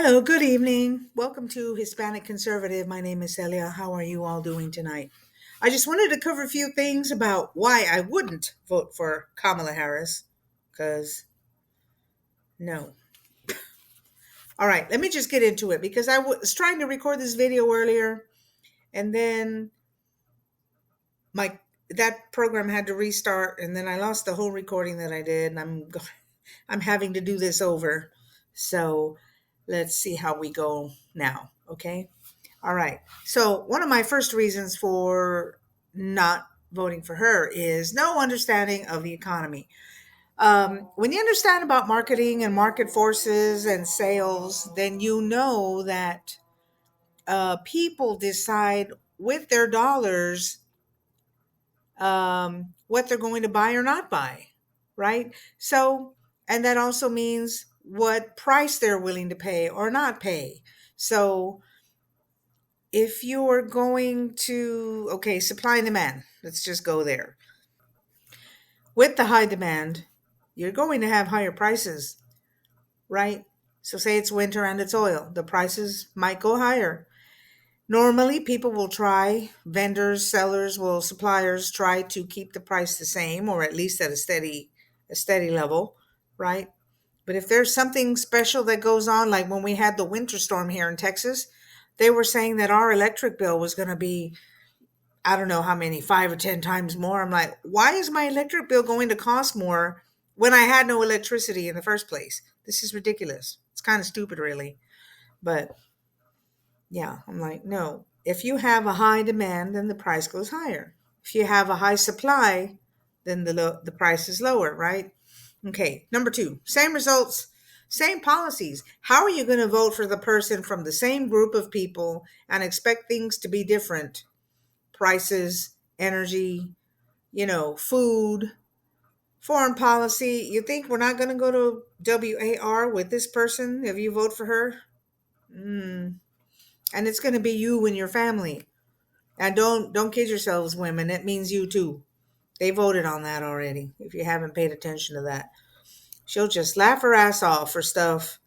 Hello, good evening. Welcome to Hispanic Conservative. My name is Celia. How are you all doing tonight? I just wanted to cover a few things about why I wouldn't vote for Kamala Harris. Because, no. All right, let me just get into it because I was trying to record this video earlier and then my that program had to restart and then I lost the whole recording that I did and I'm having to do this over. So, let's see how we go now, okay? All right. So, one of my first reasons for not voting for her is no understanding of the economy. When you understand about marketing and market forces and sales, then you know that people decide with their dollars what they're going to buy or not buy, right? So, and that also means what price they're willing to pay or not pay. So, if you are going to, okay, supply and demand, let's just go there. With the high demand, you're going to have higher prices, right? So, say it's winter and it's oil, the prices might go higher. Normally, people will try, vendors, sellers will, suppliers try to keep the price the same or at least at a steady level, right? But if there's something special that goes on, like when we had the winter storm here in Texas, they were saying that our electric bill was going to be, I don't know how many, 5 or 10 times more. I'm like, why is my electric bill going to cost more when I had no electricity in the first place? This is ridiculous. It's kind of stupid, really. But yeah, I'm like, no. If you have a high demand, then the price goes higher. If you have a high supply, then the price is lower, right? Okay, number two, same results, same policies. How are you going to vote for the person from the same group of people and expect things to be different? Prices, energy, food, foreign policy. You think we're not going to go to WAR with this person if you vote for her? Mm. And it's going to be you and your family. And don't kid yourselves, women. It means you too. They voted on that already. If you haven't paid attention to that, she'll just laugh her ass off for stuff.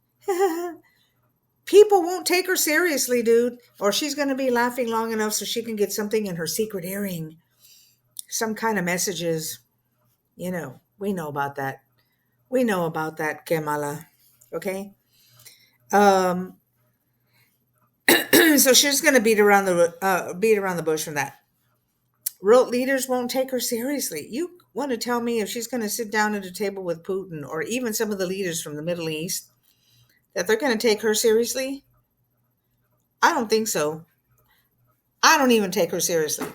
People won't take her seriously, dude. Or she's going to be laughing long enough so she can get something in her secret earring. Some kind of messages. We know about that. We know about that, Kamala. Okay? Um, so she's going to beat around the bush from that. World leaders won't take her seriously. You want to tell me if she's going to sit down at a table with Putin or even some of the leaders from the Middle East that they're going to take her seriously? I don't think so. I don't even take her seriously.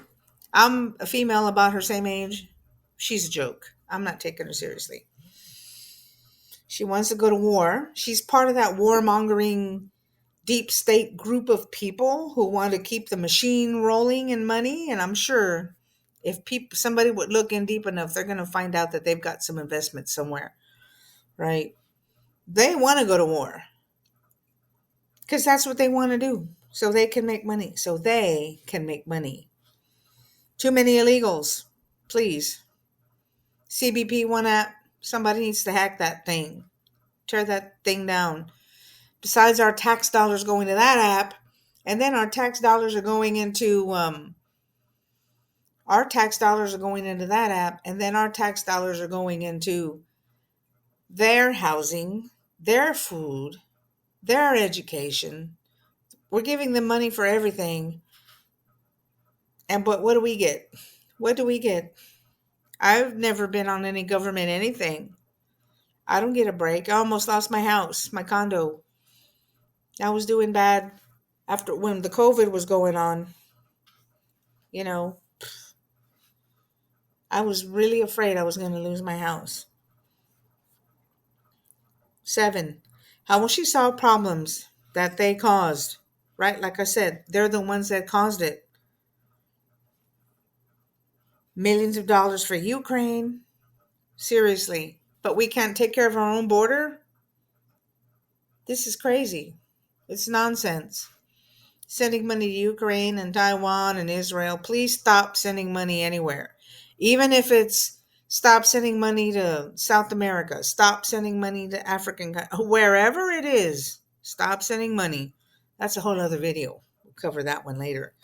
I'm a female about her same age. She's a joke. I'm not taking her seriously. She wants to go to war. She's part of that warmongering deep state group of people who want to keep the machine rolling in money. And I'm sure if somebody would look in deep enough, they're going to find out that they've got some investment somewhere, right? They want to go to war because that's what they want to do. So they can make money. Too many illegals. Please. CBP One app. Somebody needs to hack that thing. Tear that thing down. Besides our tax dollars going to that app, and then our tax dollars are going into that app, and then our tax dollars are going into their housing, their food, their education. We're giving them money for everything. But what do we get? What do we get? I've never been on any government anything. I don't get a break. I almost lost my house, my condo. I was doing bad after when the COVID was going on. You know, I was really afraid I was going to lose my house. 7, how will she solve problems that they caused? Right? Like I said, they're the ones that caused it. Millions of dollars for Ukraine. Seriously. But we can't take care of our own border? This is crazy. It's nonsense. Sending money to Ukraine and Taiwan and Israel. Please stop sending money anywhere. Even if it's stop sending money to South America, stop sending money to wherever it is. Stop sending money. That's a whole other video. We'll cover that one later.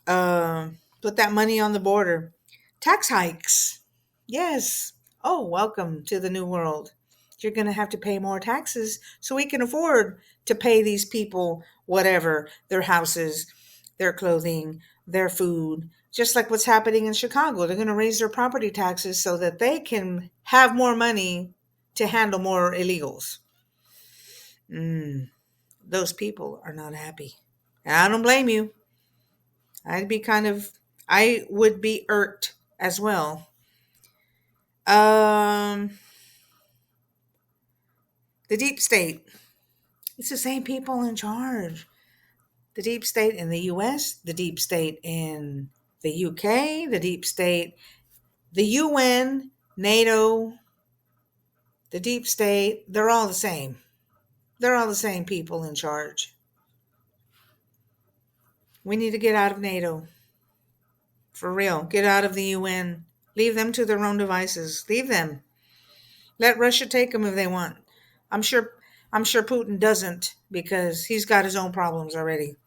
Put that money on the border. Tax hikes. Yes. Oh, welcome to the new world. You're going to have to pay more taxes so we can afford to pay these people whatever, their houses, their clothing, their food. Just like what's happening in Chicago. They're going to raise their property taxes so that they can have more money to handle more illegals. Those people are not happy. And I don't blame you. I would be irked as well. Um, the deep state. It's the same people in charge. The deep state in the US, the deep state in the UK, the deep state, the UN, NATO, the deep state, they're all the same. They're all the same people in charge. We need to get out of NATO. For real. Get out of the UN. Leave them to their own devices. Leave them. Let Russia take them if they want. I'm sure I'm sure Putin doesn't because he's got his own problems already.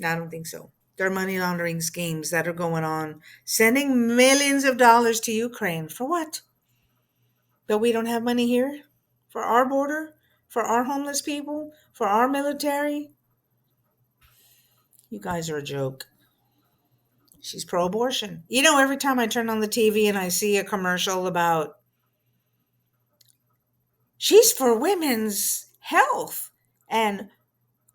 I don't think so. There are money laundering schemes that are going on, sending millions of dollars to Ukraine. For what? But we don't have money here? For our border? For our homeless people? For our military? You guys are a joke. She's pro abortion. You know, every time I turn on the TV and I see a commercial about she's for women's health and,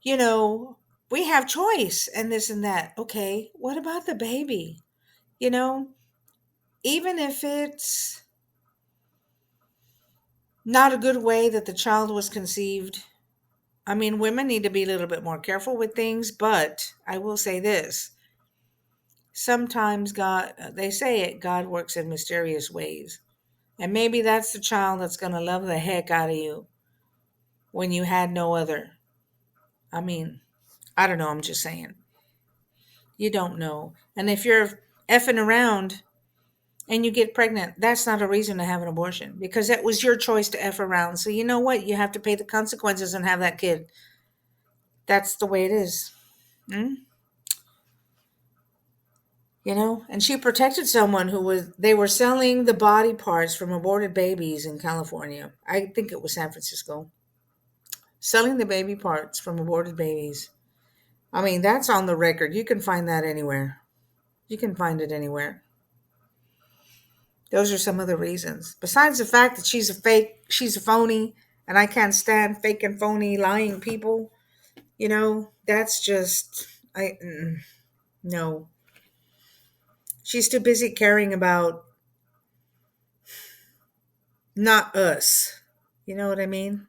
you know, we have choice and this and that. Okay, what about the baby? You know, even if it's not a good way that the child was conceived, I mean, women need to be a little bit more careful with things, but I will say this. Sometimes God, they say it, God works in mysterious ways. And maybe that's the child that's going to love the heck out of you when you had no other. I mean, I don't know. I'm just saying. You don't know. And if you're effing around and you get pregnant, that's not a reason to have an abortion because that was your choice to F around. So you know what? You have to pay the consequences and have that kid. That's the way it is. Mm? You know, and she protected someone they were selling the body parts from aborted babies in California. I think it was San Francisco. Selling the baby parts from aborted babies. I mean, that's on the record. You can find that anywhere. You can find it anywhere. Those are some of the reasons. Besides the fact that she's a phony, and I can't stand fake and phony lying people, you know, that's just, no. She's too busy caring about not us. You know what I mean?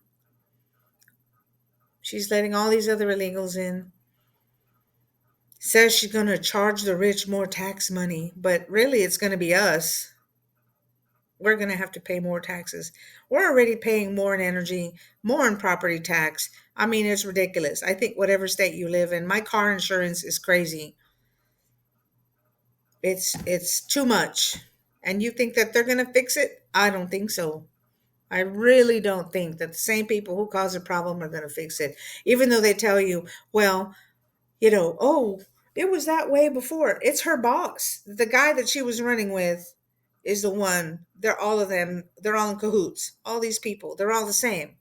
She's letting all these other illegals in. Says she's going to charge the rich more tax money, but really it's going to be us. We're going to have to pay more taxes. We're already paying more in energy, more in property tax. I mean, it's ridiculous. I think whatever state you live in, my car insurance is crazy. It's too much. And you think that they're going to fix it? I don't think so. I really don't think that the same people who cause a problem are going to fix it. Even though they tell you, well, you know, oh, it was that way before. It's her boss. The guy that she was running with is the one. They're all of them. They're all in cahoots. All these people, they're all the same.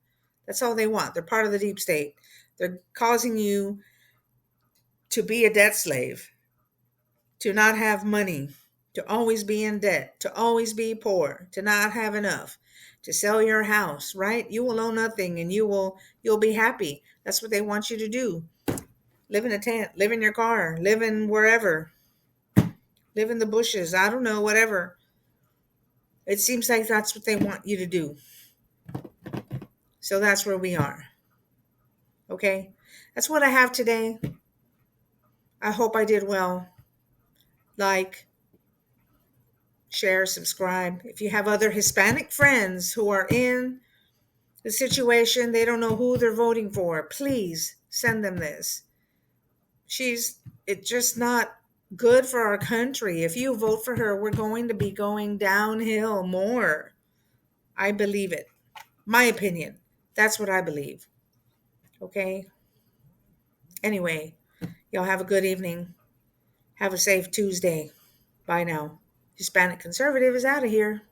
That's all they want. They're part of the deep state. They're causing you to be a debt slave, to not have money, to always be in debt, to always be poor, to not have enough, to sell your house, right? You will own nothing and you'll be happy. That's what they want you to do. Live in a tent, live in your car, live in wherever, live in the bushes. I don't know, whatever. It seems like that's what they want you to do. So that's where we are. Okay? That's what I have today. I hope I did well. Like, share, subscribe. If you have other Hispanic friends who are in the situation, they don't know who they're voting for, please send them this. It's just not good for our country. If you vote for her, we're going to be going downhill more. I believe it. My opinion. That's what I believe. Okay. Anyway, y'all have a good evening. Have a safe Tuesday. Bye now. Hispanic Conservative is out of here.